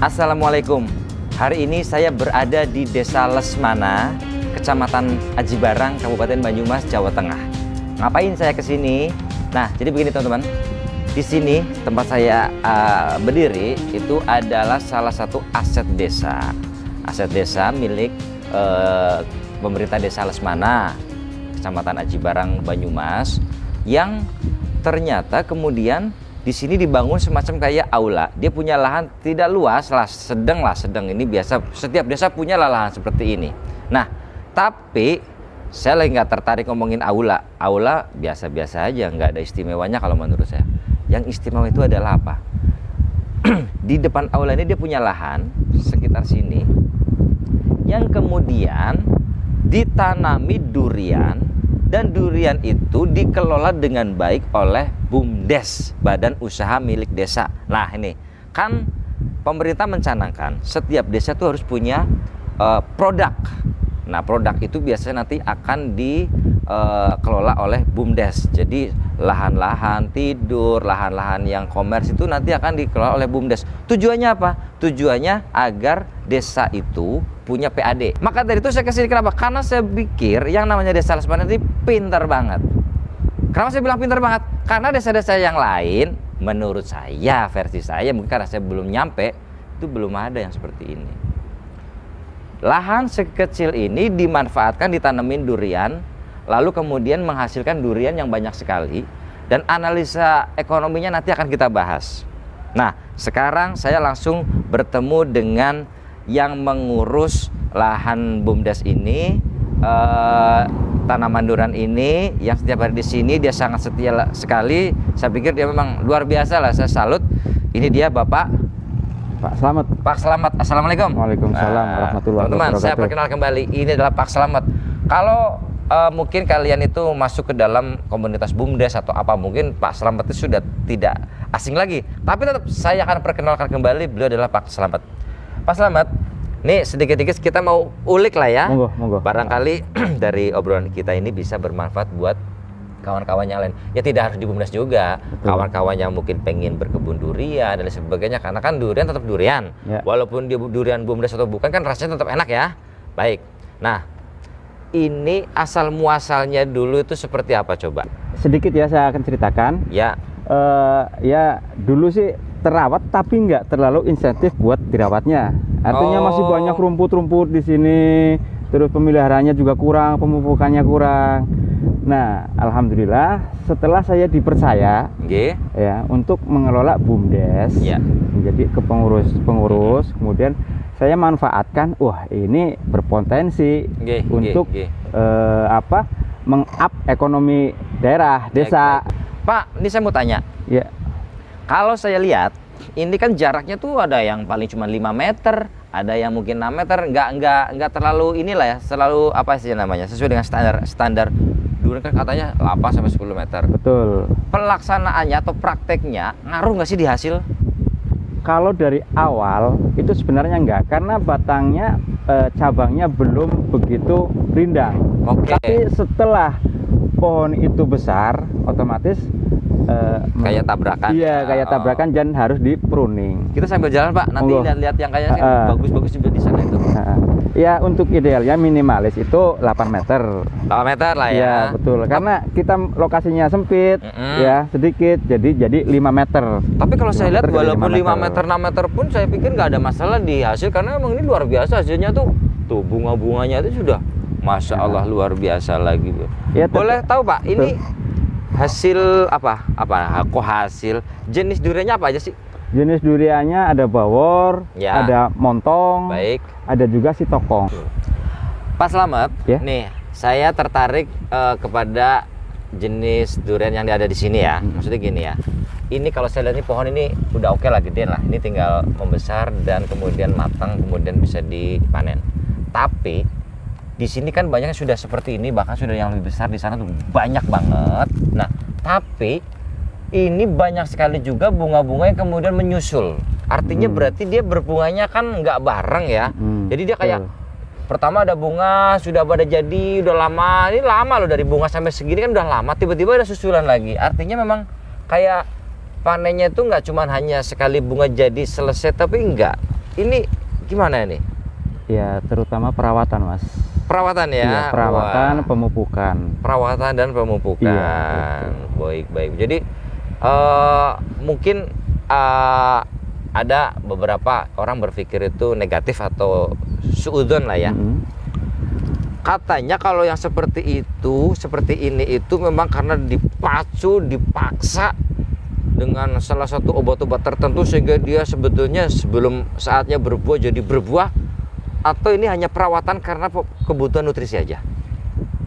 Assalamualaikum. Hari ini saya berada di Desa Lesmana, Kecamatan Aji Barang, Kabupaten Banyumas, Jawa Tengah. Ngapain saya ke sini? Nah, jadi begini teman-teman. Di sini tempat saya berdiri itu adalah salah satu aset desa. Aset desa milik pemerintah Desa Lesmana, Kecamatan Aji Barang, Banyumas, yang ternyata kemudian di sini dibangun semacam kayak aula. Dia punya lahan tidak luas lah, sedang. Ini biasa, setiap desa punya lahan seperti ini. Nah, tapi saya lagi nggak tertarik ngomongin aula. Aula biasa-biasa aja, nggak ada istimewanya kalau menurut saya. Yang istimewa itu adalah apa? Di depan aula ini dia punya lahan sekitar sini, yang kemudian ditanami durian. Dan durian itu dikelola dengan baik oleh BUMDes, Badan Usaha Milik Desa. Nah ini, kan pemerintah mencanangkan setiap desa itu harus punya produk. Nah produk itu biasanya nanti akan dikelola oleh BUMDes. Jadi lahan-lahan tidur, lahan-lahan yang komers itu nanti akan dikelola oleh BUMDes. Tujuannya apa? Tujuannya agar desa itu punya PAD. Maka dari itu saya kesini kenapa? Karena saya pikir yang namanya Desa Lesmana ini pintar banget. Kenapa saya bilang pintar banget? Karena desa-desa yang lain, menurut saya, versi saya, mungkin karena saya belum nyampe, itu belum ada yang seperti ini. Lahan sekecil ini dimanfaatkan ditanemin durian, lalu kemudian menghasilkan durian yang banyak sekali, dan analisa ekonominya nanti akan kita bahas. Nah, sekarang saya langsung bertemu dengan yang mengurus lahan BUMDes ini, tanaman durian ini, yang setiap hari di sini. Dia sangat setia sekali. Saya pikir dia memang luar biasa lah, saya salut. Ini dia Bapak Slamet. Pak Slamet. Assalamualaikum. Waalaikumsalam warahmatullahi teman-teman, saya perkenal kembali. Ini adalah Pak Slamet. Kalau mungkin kalian itu masuk ke dalam komunitas BUMDes atau apa, mungkin Pak Slamet itu sudah tidak asing lagi. Tapi tetap saya akan perkenalkan kembali, beliau adalah Pak Slamet. Pak Slamet, nih sedikit-sedikit kita mau ulik lah ya. Monggo. Barangkali dari obrolan kita ini bisa bermanfaat buat kawan-kawan yang lain. Ya tidak harus di BUMDes juga. Kawan-kawan yang mungkin pengen berkebun durian dan sebagainya. Karena kan durian tetap durian. Ya. Walaupun dia durian BUMDes atau bukan, kan rasanya tetap enak ya. Baik. Nah, ini asal muasalnya dulu itu seperti apa coba? Sedikit ya saya akan ceritakan. Ya. Ya dulu sih terawat, tapi nggak terlalu insentif buat dirawatnya. Artinya masih banyak rumput-rumput di sini, terus pemeliharaannya juga kurang, pemupukannya kurang. Nah, alhamdulillah setelah saya dipercaya ya untuk mengelola BUMDes, menjadi kepengurus, kemudian saya manfaatkan, wah ini berpotensi untuk meng-up ekonomi daerah, desa. Pak, ini saya mau tanya. Ya. Kalau saya lihat, ini kan jaraknya tuh ada yang paling cuma 5 meter, ada yang mungkin 6 meter, nggak terlalu inilah ya, selalu apa sih namanya, sesuai dengan standar durian kan katanya 8 sampai 10 meter. Betul. Pelaksanaannya atau prakteknya ngaruh nggak sih di hasil? Kalau dari awal itu sebenarnya enggak, karena batangnya cabangnya belum begitu rindang. Tapi setelah pohon itu besar, otomatis kayak tabrakan. Iya, kayak tabrakan dan harus di pruning. Kita sambil jalan Pak, nanti lihat yang kayaknya bagus-bagus juga di sana itu. Ya, untuk idealnya minimalis itu 8 meter. 8 meter lah ya. Ya, betul. Karena kita lokasinya sempit, ya sedikit, jadi 5 meter. Tapi kalau saya lihat walaupun 5 meter, 6 meter pun saya pikir nggak ada masalah di hasil, karena emang ini luar biasa hasilnya tuh. Tuh bunga-bunganya itu sudah Masya Allah luar biasa lagi. Ya, boleh tahu Pak, ini hasil apa? Kok hasil? Jenis duriannya apa aja sih? Jenis duriannya ada bawor, ada montong, ada juga sitokong. Pak Slamet, nih saya tertarik kepada jenis durian yang ada di sini ya. Maksudnya gini ya. Ini kalau saya lihat ini pohon ini udah oke lah, gede lah. Ini tinggal membesar dan kemudian matang, kemudian bisa dipanen. Tapi di sini kan banyaknya sudah seperti ini, bahkan sudah yang lebih besar di sana tuh banyak banget. Nah, tapi ini banyak sekali juga bunga-bunga yang kemudian menyusul. Artinya berarti dia berbunganya kan nggak bareng ya. Jadi dia kayak pertama ada bunga, sudah pada jadi, udah lama. Ini lama loh, dari bunga sampai segini kan udah lama. Tiba-tiba ada susulan lagi. Artinya memang kayak panennya itu nggak cuma hanya sekali bunga jadi selesai, tapi enggak. ini gimana ini? Ya terutama perawatan Mas. Perawatan ya? Iya, perawatan, Wah. pemupukan. Perawatan dan pemupukan. Iya, Baik. Jadi mungkin ada beberapa orang berpikir itu negatif atau suudzon lah ya. Katanya kalau yang seperti itu, seperti ini itu memang karena dipacu, dipaksa dengan salah satu obat-obat tertentu sehingga dia sebetulnya sebelum saatnya berbuah jadi berbuah, atau ini hanya perawatan karena kebutuhan nutrisi aja?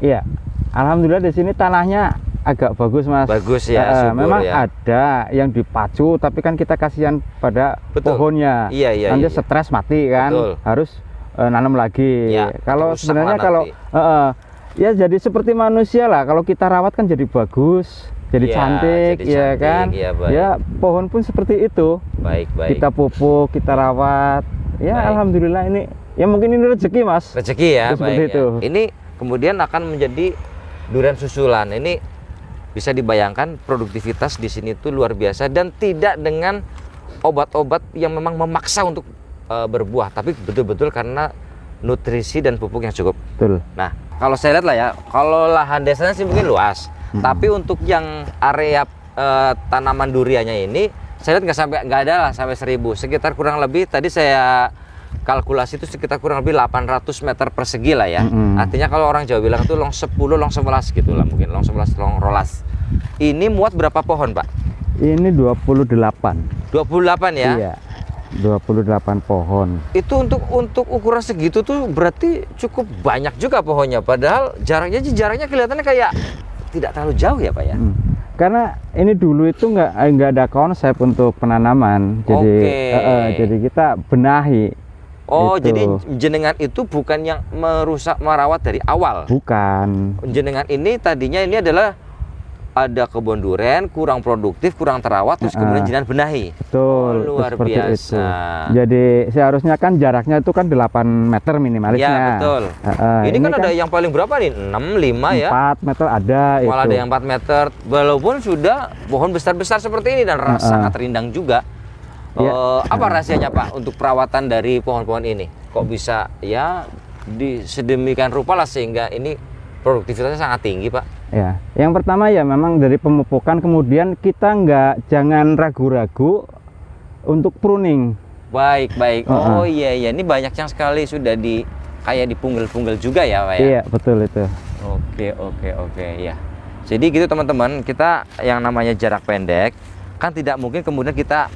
Iya, alhamdulillah di sini tanahnya agak bagus Mas. Bagus ya, subur memang ya. ada yang dipacu, tapi kan kita kasihan pada Betul. pohonnya. Iya. Nanti stres mati kan, Betul. harus nanam lagi. Ya, kalau rusak sebenarnya lah kalau nanti. ya jadi seperti manusia lah. Kalau kita rawat kan jadi bagus, jadi Iya, cantik, jadi ya cantik, kan. iya, baik. Ya pohon pun seperti itu. Baik. Kita pupuk, kita rawat. Ya Baik. alhamdulillah ini. Ya mungkin ini rezeki Mas. Rezeki ya, Itu seperti baik itu. ya. Ini kemudian akan menjadi durian susulan. Ini bisa dibayangkan produktivitas di sini tuh luar biasa dan tidak dengan obat-obat yang memang memaksa untuk berbuah, tapi betul-betul karena nutrisi dan pupuk yang cukup. Betul. Nah, kalau saya lihat lah ya, kalau lahan desanya sih mungkin luas, tapi untuk yang area tanaman duriannya ini, saya lihat nggak ada lah sampai 1000, sekitar kurang lebih tadi saya kalkulasi itu sekitar kurang lebih 800 meter persegi lah ya. Artinya kalau orang Jawa bilang itu long 10, long 11 gitu lah mungkin, long 11, long rolas. Ini muat berapa pohon Pak? Ini 28. 28 ya? Iya. 28 pohon. Itu untuk ukuran segitu tuh berarti cukup banyak juga pohonnya. Padahal jaraknya kelihatannya kayak tidak terlalu jauh ya Pak ya? Karena ini dulu itu nggak ada konsep untuk penanaman. Jadi jadi kita benahi. Oh, Itu. jadi jenengan itu bukan yang merawat dari awal. Bukan. Jenengan ini tadinya ini adalah ada kebun durian kurang produktif, kurang terawat, terus kemudian jenengan benahi. Betul. Luar seperti biasa. itu. Jadi seharusnya kan jaraknya itu kan 8 meter minimalisnya. Ya betul. Ini kan ada yang paling berapa nih? 6, 5 ya? 4 meter ada. Malah itu. ada yang 4 meter. Walaupun sudah pohon besar-besar seperti ini dan sangat rindang juga. Apa rahasianya Pak untuk perawatan dari pohon-pohon ini? Kok bisa ya sedemikian rupa lah sehingga ini produktivitasnya sangat tinggi Pak? Ya, yang pertama ya memang dari pemupukan, kemudian kita jangan ragu-ragu untuk pruning. Baik. Oh iya, ini banyak yang sekali sudah kayak dipunggel-punggel juga ya Pak ya? Iya, betul itu. Oke ya. Jadi gitu teman-teman, kita yang namanya jarak pendek kan tidak mungkin kemudian kita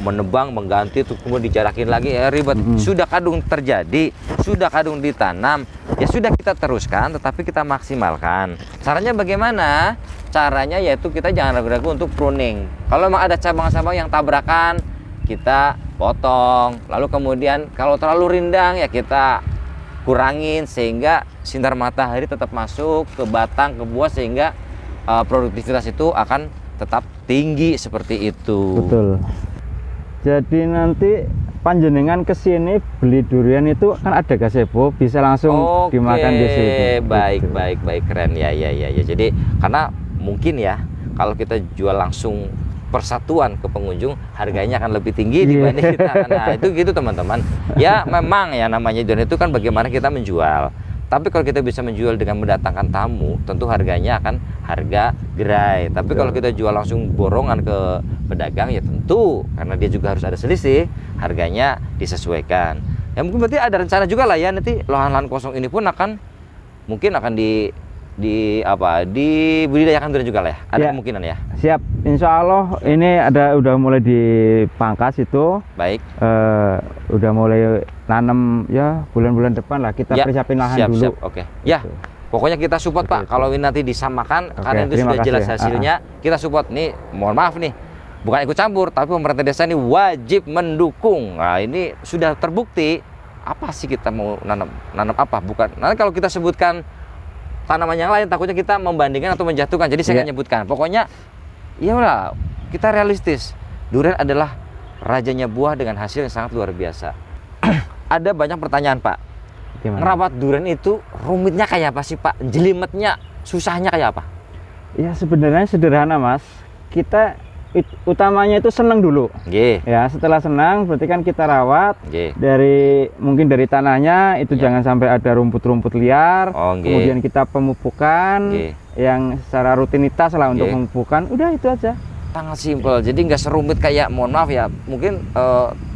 menebang, mengganti, terus kemudian dijarakin lagi ya ribet. Sudah kadung terjadi, sudah kadung ditanam, ya sudah kita teruskan, tetapi kita maksimalkan. Caranya bagaimana? Caranya yaitu kita jangan ragu-ragu untuk pruning. Kalau memang ada cabang-cabang yang tabrakan, kita potong. Lalu kemudian kalau terlalu rindang ya kita kurangin sehingga sinar matahari tetap masuk ke batang, ke buah, sehingga produktivitas itu akan tetap tinggi seperti itu. Betul. Jadi nanti panjenengan kesini beli durian itu kan ada gazebo, bisa langsung dimakan di situ. Baik, keren ya. Jadi karena mungkin ya kalau kita jual langsung persatuan ke pengunjung, harganya akan lebih tinggi dibanding kita. Nah itu gitu teman-teman. Ya memang ya namanya durian itu kan bagaimana kita menjual. Tapi kalau kita bisa menjual dengan mendatangkan tamu, tentu harganya akan harga gerai. Tapi kalau kita jual langsung borongan ke pedagang, ya tentu karena dia juga harus ada selisih, harganya disesuaikan. Ya mungkin berarti ada rencana juga lah ya nanti lahan-lahan kosong ini pun mungkin akan dibudidayakan durian juga lah ya. Ada kemungkinan ya. Siap. Insya Allah ini udah mulai dipangkas itu. Baik. Udah mulai nanam ya bulan-bulan depan lah kita persiapin lahan dulu. Siap. Oke. Ya. Pokoknya kita support Pak. Kalau ini nanti disamakan, karena itu sudah jelas hasilnya, kita support. Nih, mohon maaf nih, bukan ikut campur, tapi pemerintah desa ini wajib mendukung. Nah ini sudah terbukti. Apa sih kita mau nanam apa? Bukan. Nanti kalau kita sebutkan tanaman yang lain, takutnya kita membandingkan atau menjatuhkan. Jadi saya nggak nyebutkan. Pokoknya, ya udah, kita realistis. Durian adalah rajanya buah dengan hasil yang sangat luar biasa. Ada banyak pertanyaan Pak. Gimana? Merawat durian itu rumitnya kayak apa sih Pak? Jelimetnya, susahnya kayak apa? Ya sebenarnya sederhana Mas. Kita utamanya itu senang dulu. Nggih. Ya, setelah senang berarti kan kita rawat Nggih. mungkin dari tanahnya itu Ya. jangan sampai ada rumput-rumput liar. Oh, nggih. Kemudian kita pemupukan Nggih. yang secara rutinitas lah untuk Nggih. pemupukan. Udah itu aja. Sangat simpel, jadi nggak serumit kayak, mohon maaf ya, mungkin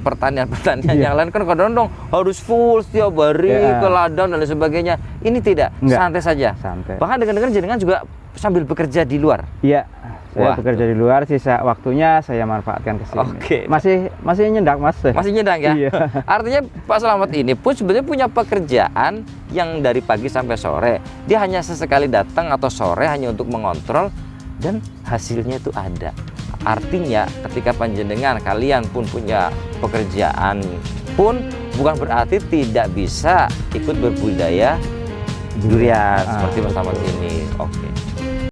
pertanian-pertanian Iya. yang lain kan kadang-kadang harus full setiap hari Iya. ke ladang dan lain sebagainya. Ini tidak, Enggak. santai saja. Santai. Bahkan dengan jenengan juga sambil bekerja di luar. Iya. Wah. Saya bekerja di luar, sisa waktunya saya manfaatkan ke sini. Oke. Masih nyendak, Mas. Masih nyedang ya? Iya. Artinya Pak Slamet ini pun sebenarnya punya pekerjaan yang dari pagi sampai sore. Dia hanya sesekali datang atau sore hanya untuk mengontrol dan hasilnya itu ada. Artinya ketika panjenengan kalian pun punya pekerjaan pun bukan berarti tidak bisa ikut berbudidaya durian seperti Mas Slamet ini. Oke.